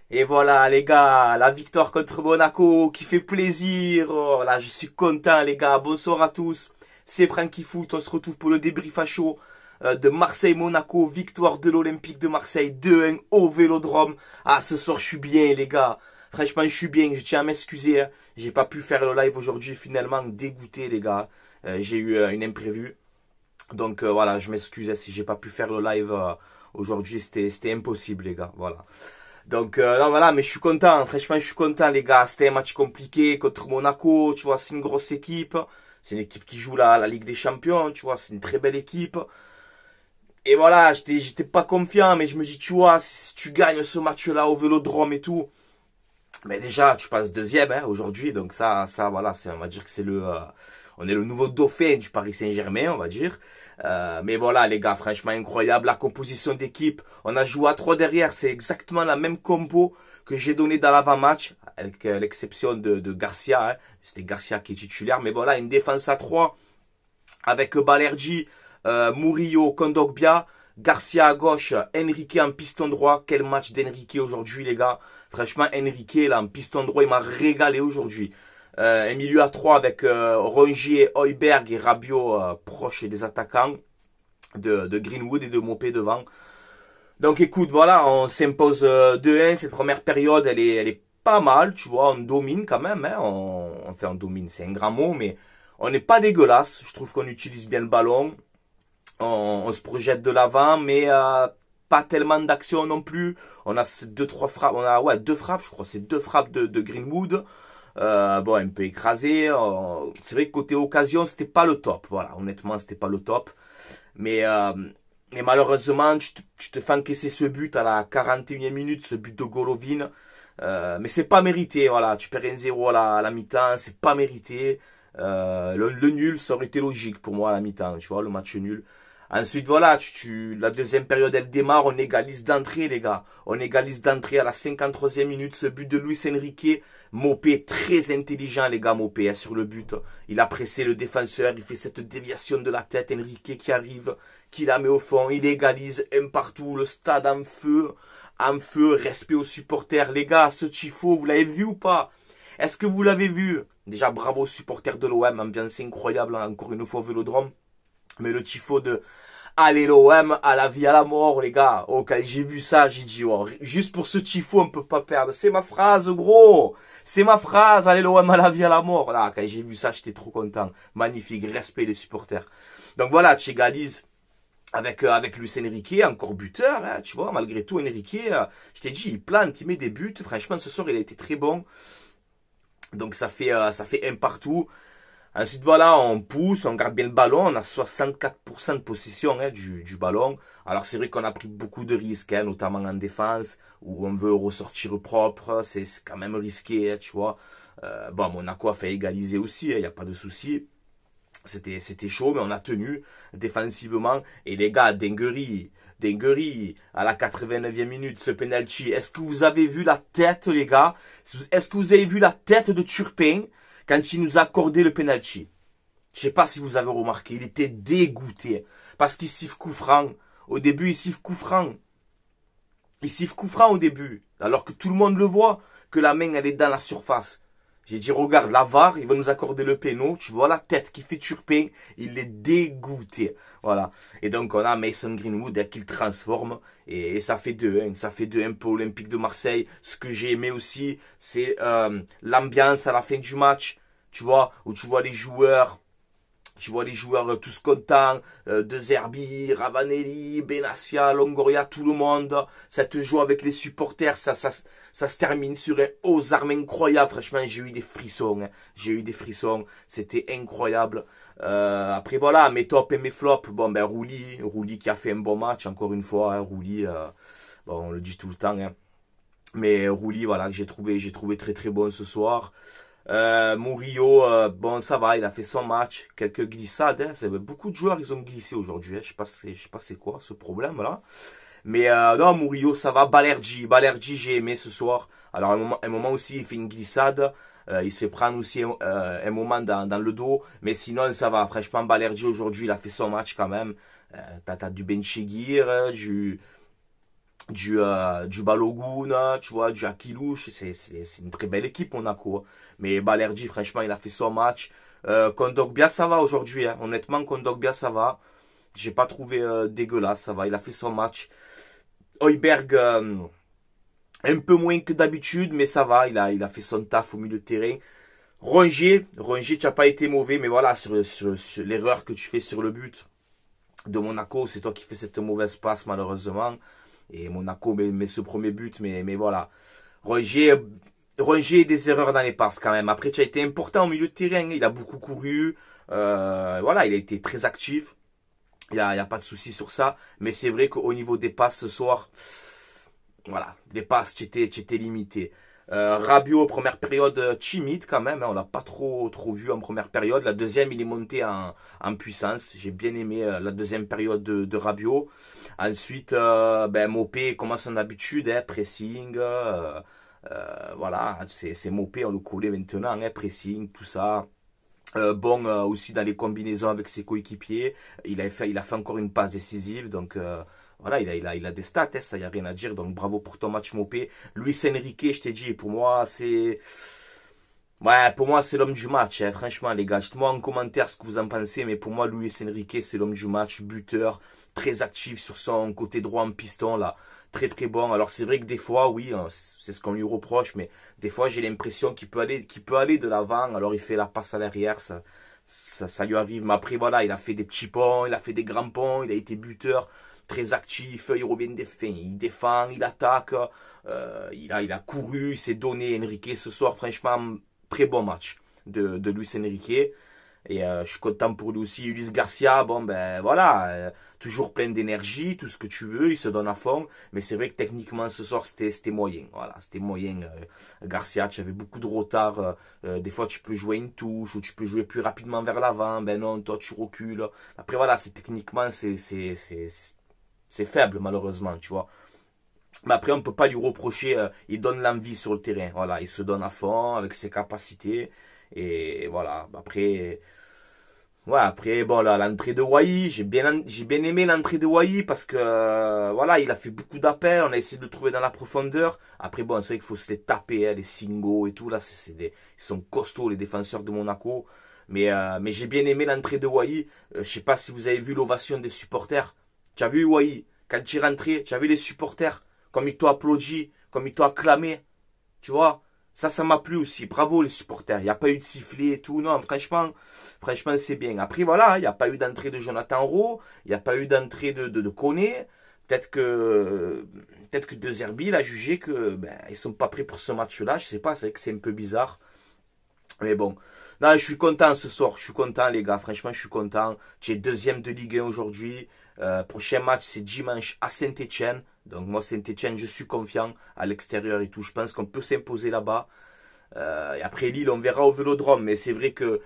Et voilà les gars, la victoire contre Monaco qui fait plaisir. Oh, là je suis content les gars, bonsoir à tous. C'est Francky Foot, on se retrouve pour le débrief à chaud de Marseille-Monaco, victoire de l'Olympique de Marseille 2-1 au Vélodrome. Ah ce soir je suis bien les gars, franchement je suis bien, je tiens à m'excuser. Hein. J'ai pas pu faire le live aujourd'hui, finalement dégoûté les gars. J'ai eu une imprévue. Donc voilà, je m'excuse si j'ai pas pu faire le live aujourd'hui, c'était impossible les gars, voilà. Donc non voilà, mais je suis content, franchement je suis content les gars, c'était un match compliqué contre Monaco, tu vois, c'est une grosse équipe, c'est une équipe qui joue la Ligue des Champions, tu vois, c'est une très belle équipe. Et voilà, j'étais pas confiant, mais je me dis, tu vois, si tu gagnes ce match-là au Vélodrome et tout, mais déjà, tu passes deuxième hein, aujourd'hui, donc ça, voilà, on va dire que on est le nouveau dauphin du Paris Saint-Germain, on va dire. Mais voilà, les gars, franchement incroyable. La composition d'équipe, on a joué à 3 derrière, c'est exactement la même compo que j'ai donné dans l'avant-match, avec l'exception de Garcia. Hein. C'était Garcia qui est titulaire, mais voilà, une défense à 3 avec Balerdi, Murillo, Kondogbia. Garcia à gauche, Enrique en piston droit. Quel match d'Enrique aujourd'hui, les gars. Franchement, Enrique, là, en piston droit, il m'a régalé aujourd'hui. Un milieu à 3 avec Rongier, Højbjerg et Rabiot proches des attaquants de Greenwood et de Mopé devant. Donc écoute, voilà, on s'impose 2-1. Cette première période, elle est pas mal, tu vois. On domine quand même. Hein, on domine, c'est un grand mot, mais on n'est pas dégueulasse. Je trouve qu'on utilise bien le ballon. On se projette de l'avant, mais pas tellement d'action non plus. On a deux, trois frappes, on a ouais deux frappes, je crois, c'est deux frappes de Greenwood. Bon, un peu écrasé. C'est vrai que côté occasion, c'était pas le top. Voilà, honnêtement, c'était pas le top. Mais, euh, mais malheureusement, tu te fais encaisser ce but à la 41e minute, ce but de Golovin. Mais c'est pas mérité, voilà. Tu perds 1-0 à la mi-temps, c'est pas mérité. Le nul, ça aurait été logique pour moi à la mi-temps, tu vois, le match nul. Ensuite, voilà, la deuxième période, elle démarre, on égalise d'entrée, les gars. On égalise d'entrée à la 53e minute, ce but de Luis Enrique. Mopé, très intelligent, les gars, Mopé, hein, sur le but. Il a pressé le défenseur, il fait cette déviation de la tête, Enrique qui arrive, qui la met au fond, il égalise un partout, le stade en feu, respect aux supporters. Les gars, ce tifo, vous l'avez vu ou pas? Est-ce que vous l'avez vu? Déjà, bravo aux supporters de l'OM, ambiance incroyable, hein, encore une fois au Vélodrome. Mais le tifo de allez l'OM à la vie à la mort les gars. Oh quand j'ai vu ça j'ai dit oh, juste pour ce tifo on peut pas perdre. C'est ma phrase gros. C'est ma phrase allez l'OM à la vie à la mort. Là quand j'ai vu ça j'étais trop content. Magnifique respect des supporters. Donc voilà tu égalises avec Luis Enrique encore buteur hein, tu vois malgré tout Enrique je t'ai dit il plante il met des buts. Franchement ce soir il a été très bon. Donc ça fait un partout. Ensuite, voilà, on pousse, on garde bien le ballon. On a 64% de possession hein, du ballon. Alors, c'est vrai qu'on a pris beaucoup de risques, hein, notamment en défense, où on veut ressortir propre. C'est quand même risqué, hein, tu vois. Bon, Monaco a fait égaliser aussi, il n'y a pas de souci. C'était chaud, mais on a tenu défensivement. Et les gars, dinguerie, à la 89e minute, ce penalty. Est-ce que vous avez vu la tête, les gars? Est-ce que vous avez vu la tête de Turpin quand il nous a accordé le penalty? Je sais pas si vous avez remarqué, il était dégoûté. Parce qu'il siffle coup franc. Au début, il siffle coup franc. Il siffle coup franc au début. Alors que tout le monde le voit, que la main, elle est dans la surface. J'ai dit, regarde, la VAR, il va nous accorder le péno. Tu vois la tête qui fait Turpin. Il est dégoûté. Voilà. Et donc, on a Mason Greenwood qui le transforme. Et ça fait 2-1. Ça fait 2-1 pour l'Olympique de Marseille. Ce que j'ai aimé aussi, c'est l'ambiance à la fin du match. Tu vois, où tu vois les joueurs. Tu vois les joueurs tous contents, De Zerbi, Ravanelli, Benassia, Longoria, tout le monde. Ça te joue avec les supporters, ça se termine sur un aux armes incroyable. Franchement, j'ai eu des frissons. Hein. J'ai eu des frissons. C'était incroyable. Après voilà, mes tops et mes flops. Bon ben Rouli qui a fait un bon match encore une fois. Hein, Rouli, bon on le dit tout le temps. Hein. Mais Rouli, voilà, que j'ai trouvé très très bon ce soir. Murillo, bon ça va, il a fait son match, quelques glissades, hein, beaucoup de joueurs ils ont glissé aujourd'hui, hein, je sais pas c'est quoi ce problème là, mais non Murillo ça va, Balerdi j'ai aimé ce soir, alors un moment aussi il fait une glissade, il se fait prendre aussi un moment dans le dos, mais sinon ça va, franchement Balerdi aujourd'hui il a fait son match quand même, t'as du Benchigir, du Balogun, tu vois, du Akilouche. C'est une très belle équipe, Monaco. Mais Balerdi, franchement, il a fait son match. Kondogbia, ça va aujourd'hui. Hein. Honnêtement, Kondogbia, ça va. J'ai pas trouvé dégueulasse, ça va. Il a fait son match. Heuberg, un peu moins que d'habitude, mais ça va. Il a fait son taf au milieu de terrain. Rongier, tu n'as pas été mauvais, mais voilà, sur l'erreur que tu fais sur le but de Monaco, c'est toi qui fais cette mauvaise passe, malheureusement. Et Monaco met ce premier but, mais voilà. Rongier, Rongier, des erreurs dans les passes quand même. Après, tu as été important au milieu de terrain. Il a beaucoup couru. Voilà, il a été très actif. Il y a pas de souci sur ça. Mais c'est vrai qu'au niveau des passes ce soir, voilà, les passes, tu étais limité. Rabiot, première période timide quand même. Hein, on l'a pas trop vu en première période. La deuxième, il est monté en puissance. J'ai bien aimé la deuxième période de Rabiot. Ensuite, Mopé, comme à son habitude, hein, pressing. Voilà, c'est Mopé, on le connaît maintenant, hein, pressing, tout ça. Bon aussi dans les combinaisons avec ses coéquipiers. Il a fait encore une passe décisive. Donc voilà, il a des stats, hein, ça y a rien à dire. Donc bravo pour ton match Mopé. Luis Enrique, je t'ai dit, pour moi c'est... Ouais, pour moi c'est l'homme du match, hein. Franchement les gars. Dites-moi en commentaire ce que vous en pensez. Mais pour moi Luis Enrique c'est l'homme du match. Buteur, très actif sur son côté droit en piston là. Très très bon. Alors c'est vrai que des fois, oui, hein, c'est ce qu'on lui reproche. Mais des fois j'ai l'impression qu'il peut aller de l'avant. Alors il fait la passe à l'arrière, ça lui arrive. Mais après voilà, il a fait des petits ponts, il a fait des grands ponts, il a été buteur. Très actif, il revient des fins, il défend, il attaque, il a couru, il s'est donné. Enrique ce soir, franchement, très bon match de Luis Enrique. Et je suis content pour lui aussi. Ulysse Garcia, bon ben voilà, toujours plein d'énergie, tout ce que tu veux, il se donne à fond. Mais c'est vrai que techniquement ce soir c'était moyen. Voilà, c'était moyen. Garcia, tu avais beaucoup de retard. Des fois tu peux jouer une touche ou tu peux jouer plus rapidement vers l'avant. Ben non, toi tu recules. Après voilà, c'est techniquement c'est faible malheureusement, tu vois. Mais après on peut pas lui reprocher. Il donne l'envie sur le terrain. Voilà, il se donne à fond avec ses capacités. Et voilà, après. Ouais, après, bon, là, l'entrée de Wai, j'ai bien aimé l'entrée de Wai parce que, voilà, il a fait beaucoup d'appels, on a essayé de le trouver dans la profondeur. Après, bon, c'est vrai qu'il faut se les taper, hein, les Singo et tout, là, ils sont costauds, les défenseurs de Monaco. Mais j'ai bien aimé l'entrée de Wai. Je sais pas si vous avez vu l'ovation des supporters. Tu as vu Wai, quand tu es rentré, tu as vu les supporters, comme ils t'ont applaudi, comme ils t'ont acclamé. Tu vois, ça m'a plu aussi. Bravo les supporters. Il n'y a pas eu de sifflet et tout. Non, franchement, c'est bien. Après, voilà, il n'y a pas eu d'entrée de Jonathan Rowe. Il n'y a pas eu d'entrée de Koné. Peut-être que De Zerbi, il a jugé que ils sont pas prêts pour ce match-là. Je sais pas, c'est vrai que c'est un peu bizarre. Mais bon. Non, je suis content ce soir. Je suis content, les gars. Franchement, je suis content. Tu es deuxième de Ligue 1 aujourd'hui. Prochain match, c'est dimanche à Saint-Etienne. Donc, moi, Saint-Etienne, je suis confiant à l'extérieur et tout. Je pense qu'on peut s'imposer là-bas. Et après Lille, on verra au Vélodrome. Mais c'est vrai que,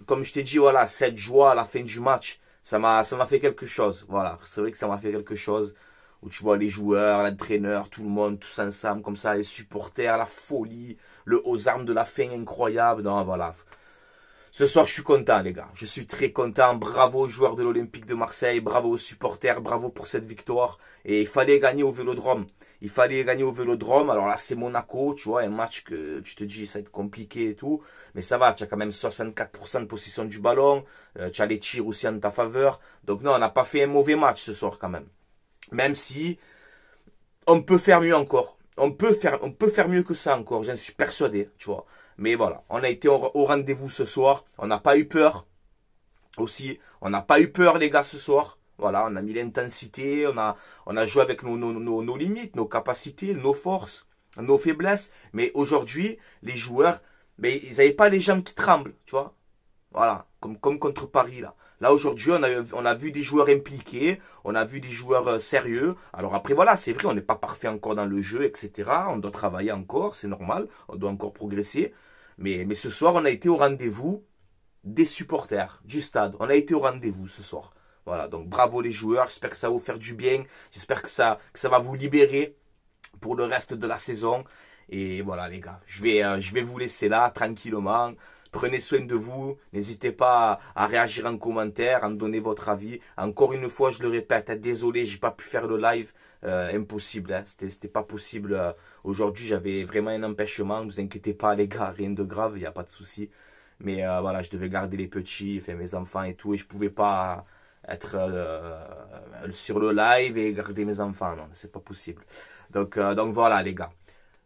comme je t'ai dit, voilà, cette joie à la fin du match, ça m'a fait quelque chose. Voilà, c'est vrai que ça m'a fait quelque chose. Où tu vois les joueurs, l'entraîneur, tout le monde, tous ensemble, comme ça, les supporters, la folie, le aux armes de la fin incroyable. Non, voilà. Ce soir, je suis content, les gars. Je suis très content. Bravo aux joueurs de l'Olympique de Marseille. Bravo aux supporters. Bravo pour cette victoire. Et il fallait gagner au Vélodrome. Il fallait gagner au Vélodrome. Alors là, c'est Monaco, tu vois, un match que tu te dis, ça va être compliqué et tout. Mais ça va, tu as quand même 64% de possession du ballon. Tu as les tirs aussi en ta faveur. Donc non, on n'a pas fait un mauvais match ce soir quand même. Même si on peut faire mieux encore. On peut faire mieux que ça encore. J'en suis persuadé, tu vois. Mais voilà, on a été au rendez-vous ce soir. On n'a pas eu peur aussi. On n'a pas eu peur, les gars, ce soir. Voilà, on a mis l'intensité. On a joué avec nos limites, nos capacités, nos forces, nos faiblesses. Mais aujourd'hui, les joueurs, mais ils n'avaient pas les jambes qui tremblent, tu vois. Voilà, comme contre Paris là. Là aujourd'hui, on a vu des joueurs impliqués, on a vu des joueurs sérieux. Alors après voilà, c'est vrai, on n'est pas parfait encore dans le jeu, etc. On doit travailler encore, c'est normal, on doit encore progresser. Mais ce soir, on a été au rendez-vous des supporters du stade. On a été au rendez-vous ce soir. Voilà, donc bravo les joueurs, j'espère que ça va vous faire du bien, j'espère que ça va vous libérer pour le reste de la saison. Et voilà les gars, je vais vous laisser là tranquillement. Prenez soin de vous. N'hésitez pas à réagir en commentaire, à me donner votre avis. Encore une fois, je le répète, désolé, j'ai pas pu faire le live. Impossible, hein. C'était pas possible. Aujourd'hui, j'avais vraiment un empêchement. Ne vous inquiétez pas, les gars, rien de grave, il n'y a pas de souci. Mais voilà, je devais garder les petits, enfin, mes enfants et tout, et je pouvais pas être sur le live et garder mes enfants. Non, c'est pas possible. Donc voilà, les gars.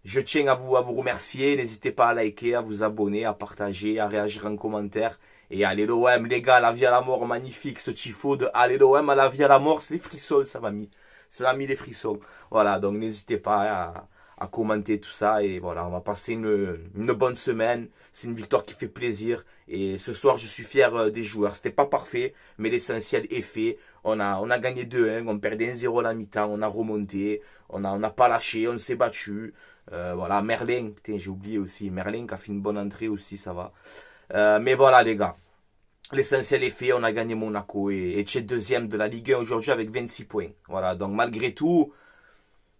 Je tiens à vous remercier. N'hésitez pas à liker, à vous abonner, à partager, à réagir en commentaire. Et allez l'OM, les gars, la vie à la mort, magnifique. Ce tifo de allez l'OM à la vie à la mort, c'est les frissons, ça m'a mis. Ça m'a mis les frissons. Voilà, donc n'hésitez pas à commenter tout ça. Et voilà, on va passer une bonne semaine. C'est une victoire qui fait plaisir. Et ce soir, je suis fier des joueurs. C'était pas parfait, mais l'essentiel est fait. On a gagné 2-1, on perdait 1-0 à la mi-temps, on a remonté, on n'a pas lâché, on s'est battu. Voilà, Merlin, putain, j'ai oublié aussi. Merlin qui a fait une bonne entrée aussi, ça va. Mais voilà, les gars. L'essentiel est fait, on a gagné Monaco et tu es deuxième de la Ligue 1 aujourd'hui avec 26 points. Voilà, donc malgré tout,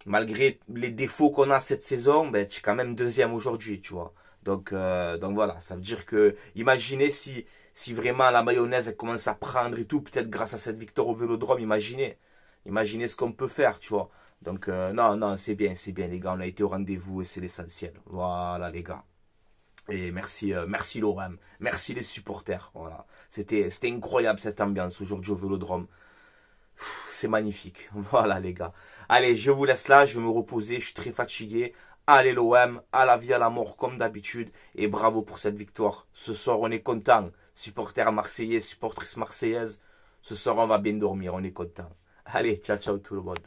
malgré les défauts qu'on a cette saison, ben, tu es quand même deuxième aujourd'hui, tu vois. Donc voilà, ça veut dire que, imaginez si vraiment la mayonnaise elle commence à prendre et tout, peut-être grâce à cette victoire au Vélodrome, imaginez ce qu'on peut faire, tu vois. Donc non, c'est bien les gars, on a été au rendez-vous et c'est l'essentiel. Voilà les gars. Et merci l'OM, merci les supporters. Voilà, c'était incroyable cette ambiance aujourd'hui au Vélodrome. C'est magnifique. Voilà les gars. Allez, je vous laisse là, je vais me reposer, je suis très fatigué. Allez l'OM, à la vie, à la mort comme d'habitude. Et bravo pour cette victoire. Ce soir, on est content. Supporters marseillais, supportrices marseillaises. Ce soir, on va bien dormir, on est content. Allez, ciao, ciao tout le monde.